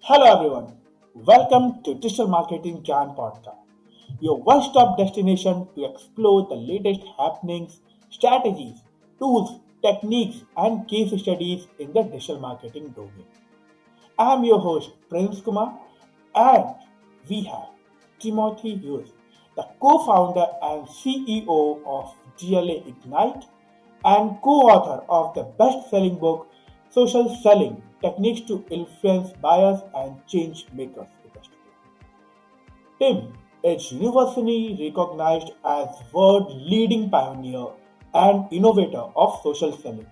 Hello everyone, welcome to Digital Marketing Can Podcast, your one-stop destination to explore the latest happenings, strategies, tools, techniques, and case studies in the digital marketing domain. I am your host Prince Kumar, and we have Timothy Hughes, the co-founder and CEO of GLA Ignite and co-author of the best-selling book Social Selling: Techniques to Influence Buyers and Changemakers. Tim is universally recognized as world leading pioneer and innovator of social selling.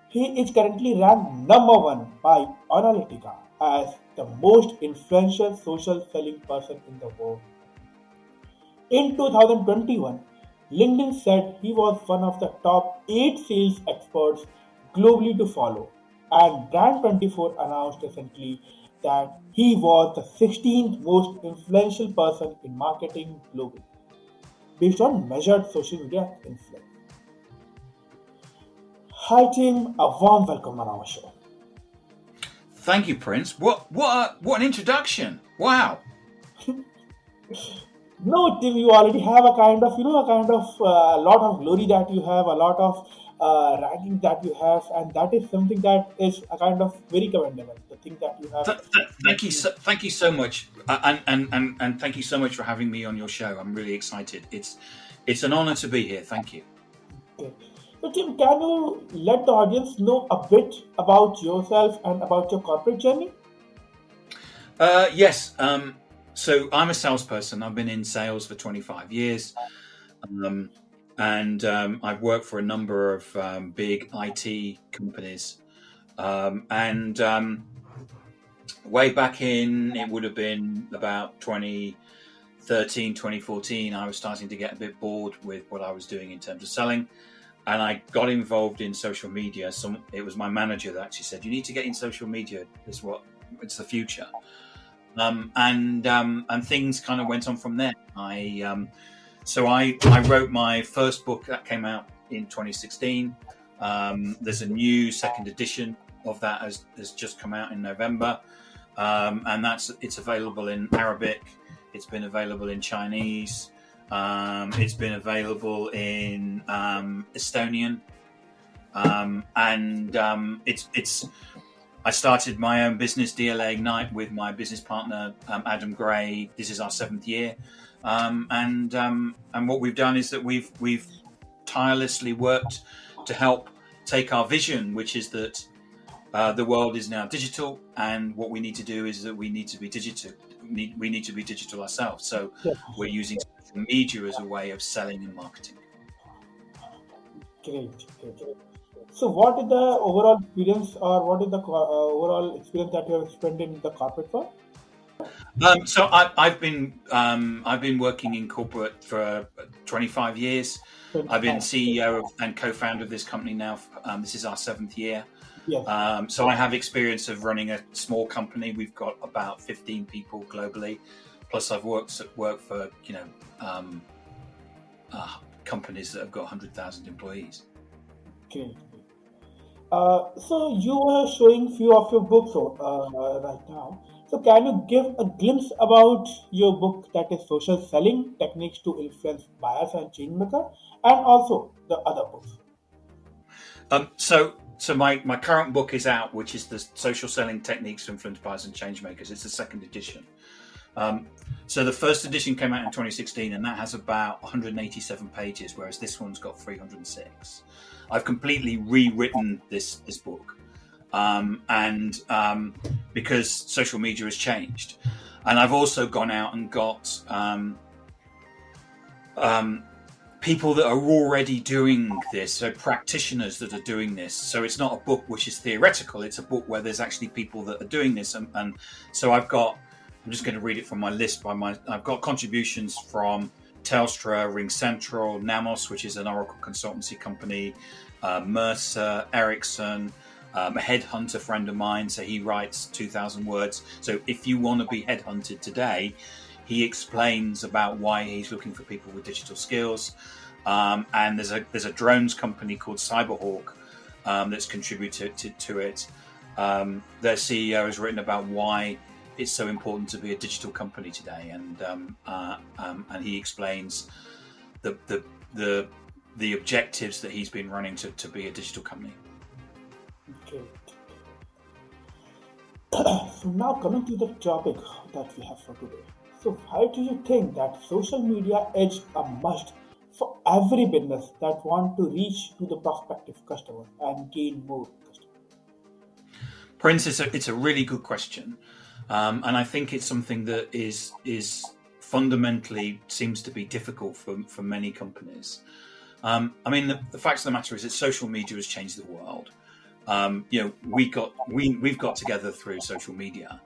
He is currently ranked number one by Analytica as the most influential social selling person in the world. In 2021, LinkedIn said he was one of the top 8 sales experts globally to follow, and Brand24 announced recently that he was the 16th most influential person in marketing globally, based on measured social media influence. Hi team, a warm welcome on our show. Thank you, Prince. What an introduction! Wow. No, Tim, you already have a kind of, lot of glory that you have, a lot of ranking that you have, and that is something that is a kind of very commendable. The thing that you have achieved. Thank you so much, and thank you so much for having me on your show. I'm really excited. It's an honor to be here. Thank you. Okay. So, Tim, can you let the audience know a bit about yourself and about your corporate journey? Yes. So I'm a salesperson. I've been in sales for 25 years, um, and I've worked for a number of big IT companies. And way back in, it would have been about 2013, 2014, I was starting to get a bit bored with what I was doing in terms of selling. And I got involved in social media. It was my manager that actually said, "You need to get in social media. It's the future." And things kind of went on from there. I wrote my first book that came out in 2016. There's a new second edition of that has just come out in November, and it's available in Arabic. It's been available in Chinese. It's been available in Estonian, and it's. I started my own business, DLA Ignite, with my business partner Adam Gray. This is our 7th year, and what we've done is that we've tirelessly worked to help take our vision, which is that the world is now digital, and what we need to do is that we need to be digital. We need to be digital ourselves. So Yes. we're using social media as a way of selling and marketing. Great, great. So, what is the overall experience, or what is the overall experience that you have spent in the corporate world? I've been working in corporate for 25 years. I've been 25. CEO and co-founder of this company now. This is our 7th year. Yes. So I have experience of running a small company. We've got about 15 people globally. Plus, I've worked for companies that have got 100,000 employees. Great. So you were showing few of your books right now. So can you give a glimpse about your book that is Social Selling: Techniques to Influence Buyers and Changemaker, and also the other books? So my current book is out, which is the Social Selling Techniques to Influence Buyers and Changemakers. It's the second edition. So the first edition came out in 2016, and that has about 187 pages, whereas this one's got 306. I've completely rewritten this book, and because social media has changed, and I've also gone out and got people that are already doing this, so practitioners that are doing this. So it's not a book which is theoretical; it's a book where there's actually people that are doing this, and so I'm just going to read it from my list. I've got contributions from Telstra, RingCentral, Namos, which is an Oracle consultancy company, Mercer, Ericsson, a headhunter friend of mine. So he writes 2,000 words. So if you want to be headhunted today, he explains about why he's looking for people with digital skills. And there's a drones company called Cyberhawk that's contributed to it. Their CEO has written about why it's so important to be a digital company today, and he explains the the the, the objectives that he's been running to be a digital company. Great. So now coming to the topic that we have for today. So why do you think that social media is a must for every business that want to reach to the prospective customer and gain more customers? Prince, it's a really good question, and I think it's something that is fundamentally seems to be difficult for many companies. I mean, the fact of the matter is that social media has changed the world. We've got together through social media.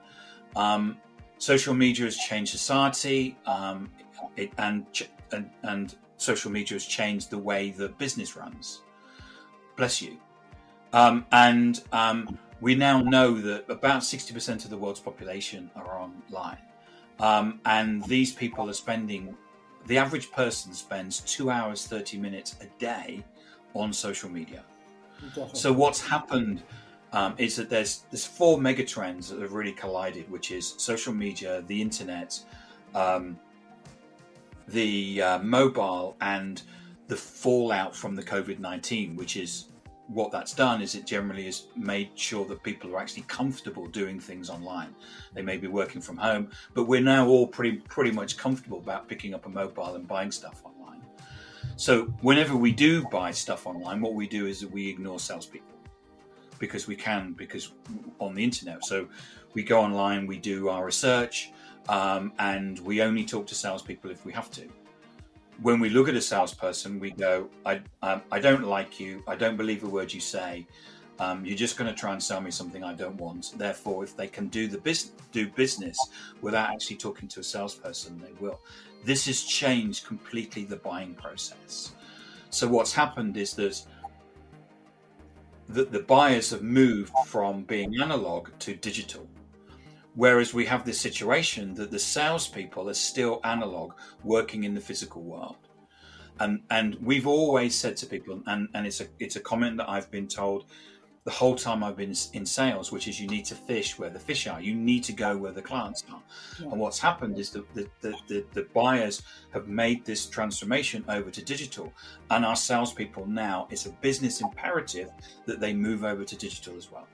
Social media has changed society, and social media has changed the way that business runs. Bless you. And we now know that about 60% of the world's population are online. And these people are spending, the average person spends 2 hours, 30 minutes a day on social media. Definitely. So what's happened is that there's four mega trends that have really collided, which is social media, the internet, the mobile, and the fallout from the COVID-19, which is what that's done is it generally has made sure that people are actually comfortable doing things online. They may be working from home, but we're now all pretty much comfortable about picking up a mobile and buying stuff online. So whenever we do buy stuff online, what we do is that we ignore salespeople because on the internet. So we go online, we do our research, and we only talk to salespeople if we have to. When we look at a salesperson, we go, I don't like you. I don't believe a word you say. You're just going to try and sell me something I don't want. Therefore, if they can do business without actually talking to a salesperson, they will. This has changed completely the buying process. So what's happened is that the buyers have moved from being analog to digital. Whereas we have this situation that the salespeople are still analog, working in the physical world. And we've always said to people, and it's a comment that I've been told the whole time I've been in sales, which is you need to fish where the fish are. You need to go where the clients are. Yeah. And what's happened is that the buyers have made this transformation over to digital, and our salespeople now, it's a business imperative that they move over to digital as well.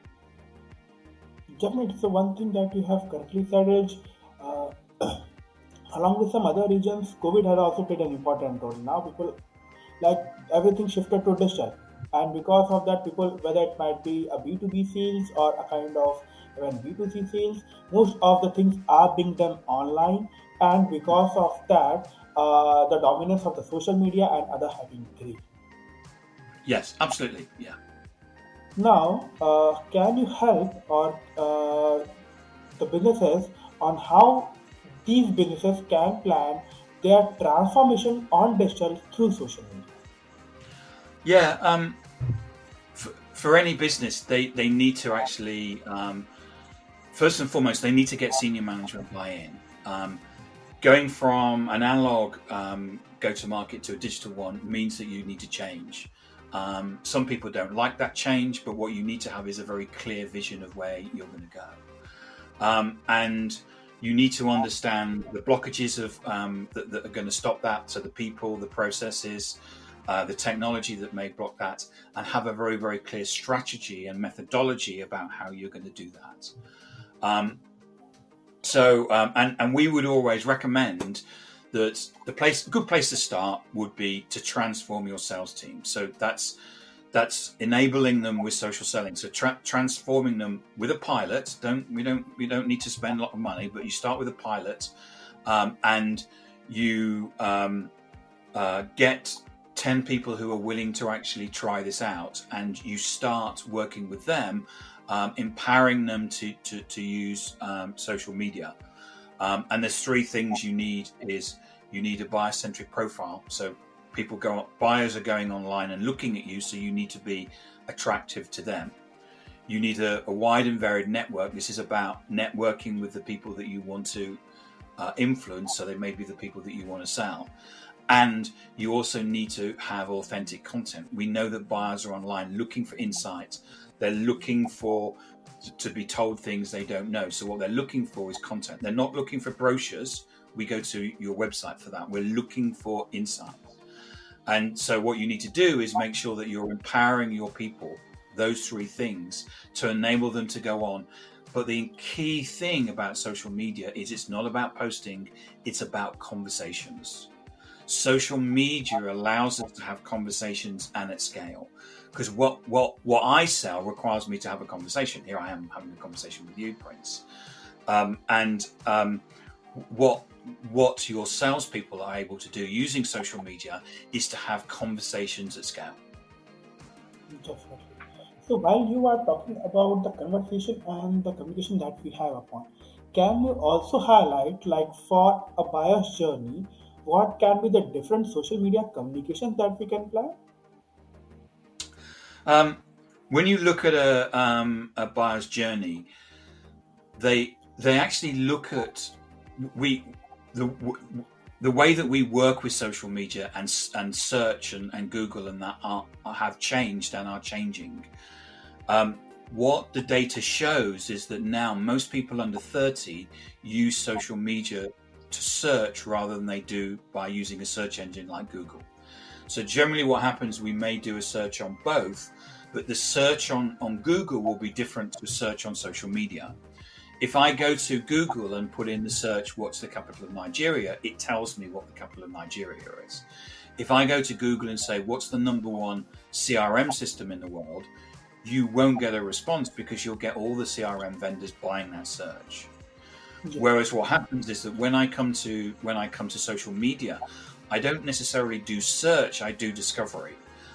Definitely. So one thing that you have correctly said is, along with some other regions, COVID has also played an important role. Now people, like, everything shifted to digital, and because of that, people, whether it might be a B2B sales or a kind of even B2C sales, most of the things are being done online, and because of that, the dominance of the social media and other have increased. Yes, absolutely. Yeah. Now, can you help or the businesses on how these businesses can plan their transformation on digital through social media? Yeah. For any business, they need to actually, first and foremost, they need to get senior management buy-in. Going from an analog go-to-market to a digital one means that you need to change. Some people don't like that change, but what you need to have is a very clear vision of where you're going to go. And you need to understand the blockages of that are going to stop that. So the people, the processes, the technology that may block that, and have a very, very clear strategy and methodology about how you're going to do that. And we would always recommend that a good place to start would be to transform your sales team. So that's enabling them with social selling. So transforming them with a pilot. We don't need to spend a lot of money, but you start with a pilot, and you get 10 people who are willing to actually try this out, and you start working with them, empowering them to use social media. And there's three things you need. You need a buyer-centric profile. So buyers are going online and looking at you, so you need to be attractive to them. You need a wide and varied network. This is about networking with the people that you want to influence, so they may be the people that you want to sell. And you also need to have authentic content. We know that buyers are online looking for insights, They're looking for to be told things they don't know. So what they're looking for is content. They're not looking for brochures. We go to your website for that. We're looking for insight. And so what you need to do is make sure that you're empowering your people, those three things, to enable them to go on. But the key thing about social media is it's not about posting, it's about conversations. Social media allows us to have conversations and at scale. Because what I sell requires me to have a conversation. Here I am having a conversation with you, Prince. And what your salespeople are able to do using social media is to have conversations at scale. Definitely. So while you are talking about the conversation and the communication that we have upon, can you also highlight, like for a buyer's journey, what can be the different social media communications that we can plan? When you look at a buyer's journey, they actually look at we the the way that we work with social media and search and Google and that have changed and are changing. What the data shows is that now most people under 30 use social media to search rather than they do by using a search engine like Google. So generally what happens, we may do a search on both, but the search on Google will be different to search on social media. If I go to Google and put in the search, what's the capital of Nigeria, it tells me what the capital of Nigeria is. If I go to Google and say, what's the number one CRM system in the world, you won't get a response because you'll get all the CRM vendors buying that search. Yeah. Whereas what happens is that when I come to social media, I don't necessarily do search, I do discovery.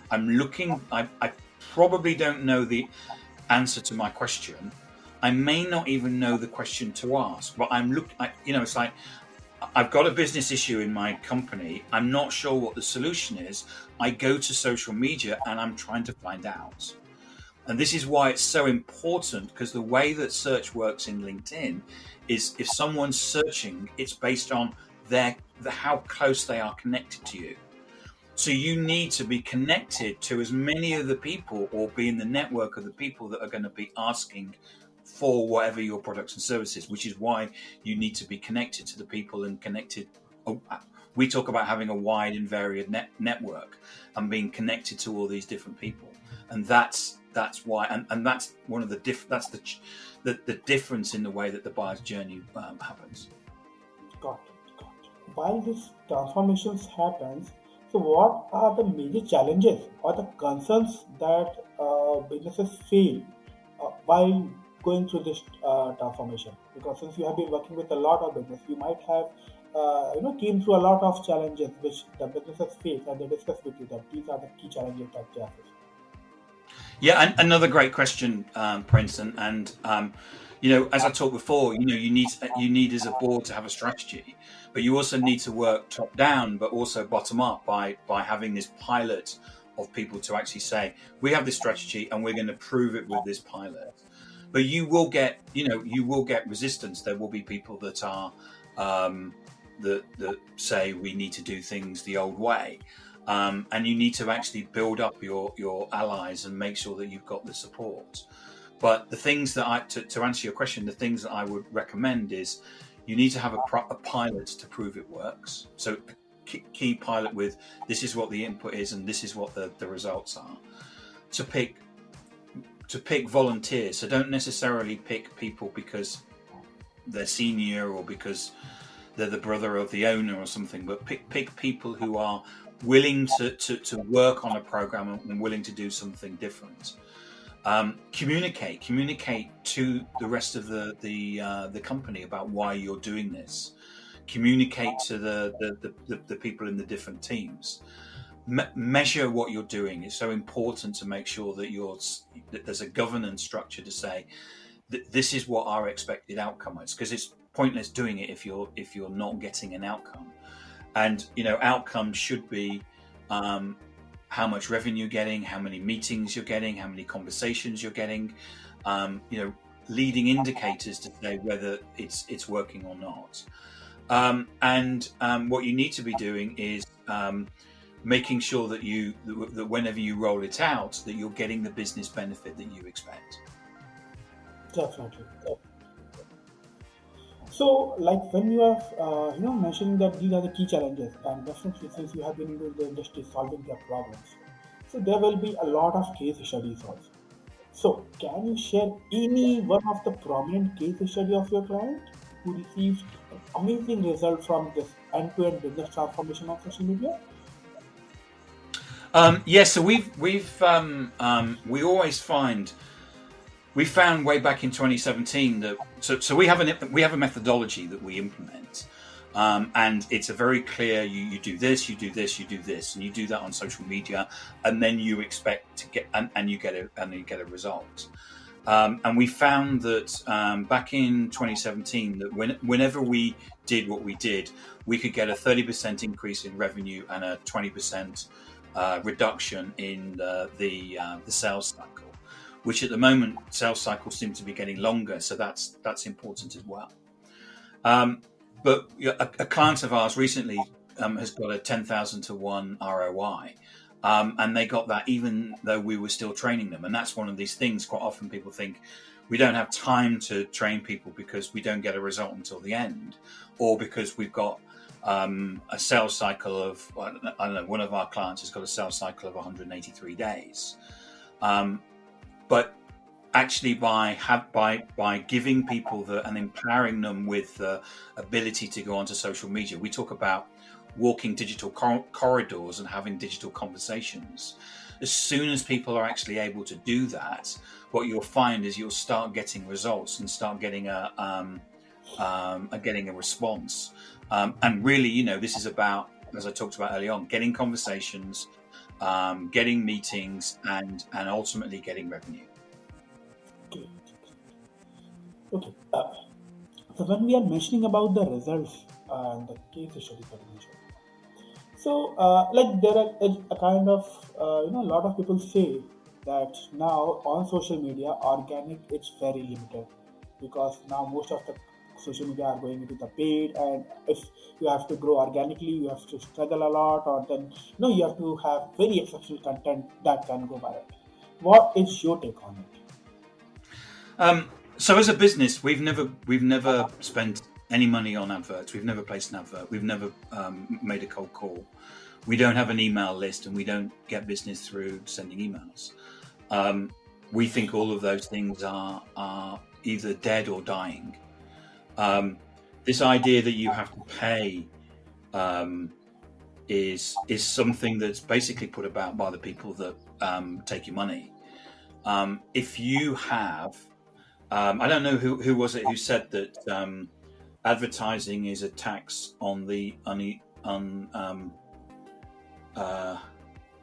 I probably don't know the answer to my question. I may not even know the question to ask, but it's like I've got a business issue in my company. I'm not sure what the solution is. I go to social media and I'm trying to find out. And this is why it's so important, because the way that search works in LinkedIn is if someone's searching, it's based on how close they are connected to you. So you need to be connected to as many of the people or be in the network of the people that are going to be asking for whatever your products and services, which is why you need to be connected to the people and connected. We talk about having a wide and varied network and being connected to all these different people. And that's why, and that's one of the the difference in the way that the buyer's journey happens. Got it. Got it. While this transformations happens, so what are the major challenges or the concerns that businesses feel while going through this transformation? Because since you have been working with a lot of business, you might have came through a lot of challenges which the businesses face, and they discuss with you that these are the key challenges that they are facing. Yeah, and another great question, Prince, and as I talked before, you need as a board to have a strategy, but you also need to work top down, but also bottom up by having this pilot of people to actually say, we have this strategy and we're going to prove it with this pilot. But you will get resistance. There will be people that are that say we need to do things the old way. And you need to actually build up your allies and make sure that you've got the support. But the things that to answer your question, the things that I would recommend is you need to have a pilot to prove it works. So key pilot with this is what the input is and this is what the results are. To pick volunteers. So don't necessarily pick people because they're senior or because they're the brother of the owner or something, but pick people who are willing to work on a program and willing to do something different. Communicate to the rest of the company about why you're doing this. Communicate to the people in the different teams. Measure what you're doing. It's so important to make sure that there's a governance structure to say that this is what our expected outcome is, because it's pointless doing it if you're not getting an outcome. And outcomes should be how much revenue you're getting, how many meetings you're getting, how many conversations you're getting, leading indicators to say whether it's working or not. And what you need to be doing is making sure that that whenever you roll it out, that you're getting the business benefit that you expect. Definitely. So, like when you have, mentioning that these are the key challenges, and definitely since you have been into the industry solving their problems, so there will be a lot of case studies also. So, can you share any one of the prominent case study of your client who received an amazing result from this end-to-end business transformation on social media? So we always find we found way back in 2017 that so we have a methodology that we implement, and it's a very clear you do this, you do this, you do this, and you do that on social media, and then you expect to get and you get a result. And we found that back in 2017 that whenever we did what we did, we could get a 30% increase in revenue and a 20% reduction in the sales cycle, which at the moment sales cycles seem to be getting longer, so that's important as well. But a client of ours recently has got a 10,000 to 1 ROI. And they got that even though we were still training them. And that's one of these things. Quite often people think we don't have time to train people because we don't get a result until the end, or because we've got a sales cycle of, I don't know, one of our clients has got a sales cycle of 183 days. But actually by giving people and empowering them with the ability to go onto social media, we talk about walking digital corridors and having digital conversations. As soon as people are actually able to do that, what you'll find is you'll start getting results and start getting a response. And really, this is about, as I talked about early on, getting conversations, getting meetings, and ultimately getting revenue. Okay. Okay. So when we are mentioning about the results and the case studies that you mentioned, so like there are a kind of a lot of people say that now on social media organic is very limited because now most of the social media are going into the paid, and if you have to grow organically you have to struggle a lot, or then you have to have very exceptional content that can go viral. What is your take on it? So as a business, we've never spent any money on adverts. We've never placed an advert. We've never made a cold call. We don't have an email list, and we don't get business through sending emails. We think all of those things are either dead or dying. This idea that you have to pay is something that's basically put about by the people that take your money. If you have, I don't know who was it who said that advertising is a tax on the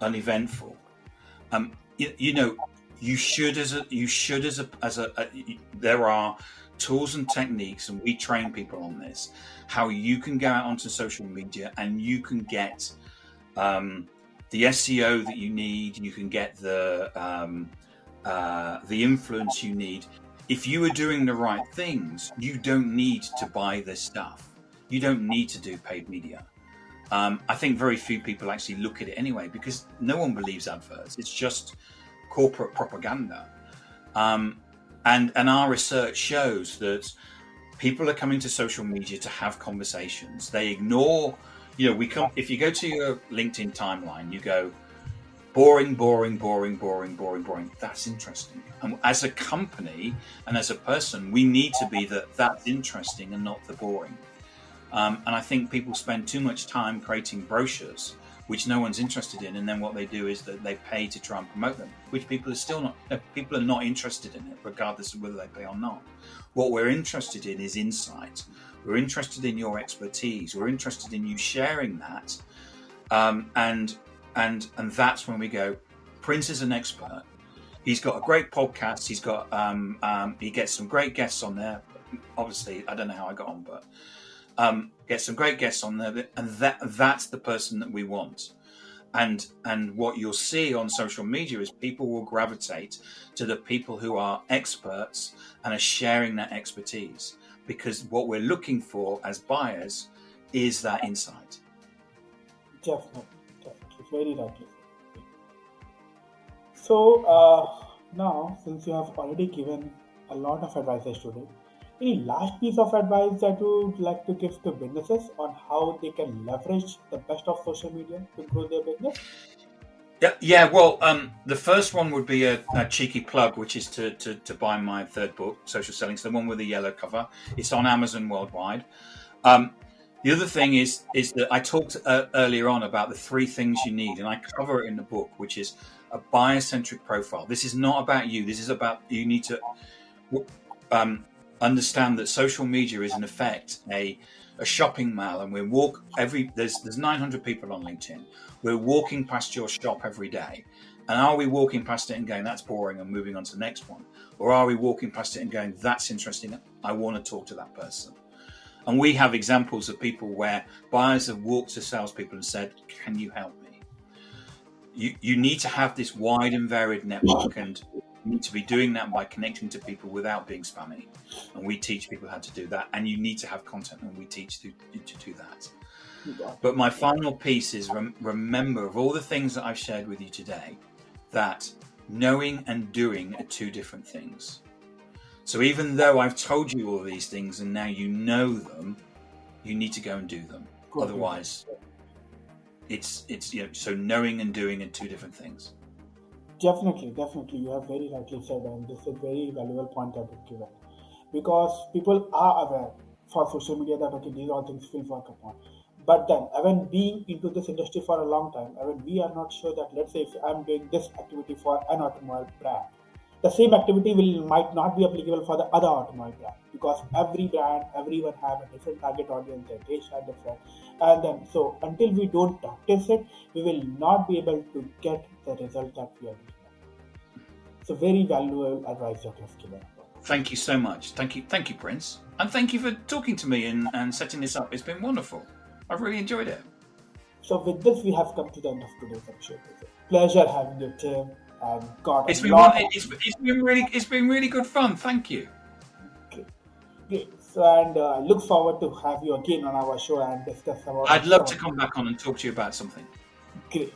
uneventful. You should there are tools and techniques, and we train people on this, how you can go out onto social media and you can get the SEO that you need, you can get the influence you need. If you are doing the right things, you don't need to buy this stuff. You don't need to do paid media. I think very few people actually look at it anyway, because no one believes adverts. It's just corporate propaganda. And our research shows that people are coming to social media to have conversations. They ignore, if you go to your LinkedIn timeline, you go, boring, boring, boring, boring, boring, boring. That's interesting. And as a company and as a person, we need to be that's interesting and not the boring. And I think people spend too much time creating brochures, which no one's interested in. And then what they do is that they pay to try and promote them, which people are not interested in it, regardless of whether they pay or not. What we're interested in is insight. We're interested in your expertise. We're interested in you sharing that. And that's when we go, Prince is an expert. He's got a great podcast. He's got he gets some great guests on there. Obviously, I don't know how I got on, but get some great guests on there, and that's the person that we want. And what you'll see on social media is people will gravitate to the people who are experts and are sharing that expertise, because what we're looking for as buyers is that insight. Definitely, definitely. Very rightly said. So now, since you have already given a lot of advices today, any last piece of advice that you would like to give to businesses on how they can leverage the best of social media to grow their business? Yeah, yeah. Well, the first one would be a cheeky plug, which is to buy my third book, Social Selling. So the one with the yellow cover. It's on Amazon worldwide. Um, the other thing is that I talked earlier on about the three things you need, and I cover it in the book, which is a buyer-centric profile. This is not about you. This is about you need to um, understand that social media is in effect a shopping mall, and there's 900 people on LinkedIn. We're walking past your shop every day, and are we walking past it and going, that's boring, and moving on to the next one, or are we walking past it and going, that's interesting, I want to talk to that person? And we have examples of people where buyers have walked to salespeople and said, can you help me? You need to have this wide and varied network, and you need to be doing that by connecting to people without being spammy. And we teach people how to do that. And you need to have content, and we teach to do that. But my final piece is remember, of all the things that I've shared with you today, that knowing and doing are two different things. So even though I've told you all these things and now you know them, you need to go and do them. Otherwise, it's so knowing and doing are two different things. Definitely, definitely. You have very rightly said, and this is a very valuable point that you've given. Because people are aware for social media that okay, these all things will work upon. But then, even being into this industry for a long time, even we are not sure that let's say if I'm doing this activity for an automobile brand, the same activity will might not be applicable for the other automobile brand because every brand, everyone have a different target audience, their tastes are different, and then so until we don't practice it, we will not be able to get the result that we are looking at. It's a very valuable advice that you have given. Thank you so much. Thank you, Prince. And thank you for talking to me and setting this up. It's been wonderful. I've really enjoyed it. So with this, we have come to the end of today's episode. It's a pleasure having you, Tim, and got It's a been lot. it's been really good fun. Thank you. Great. Great. So and I look forward to have you again on our show and discuss about I'd love some to come back on and talk to you about something. great.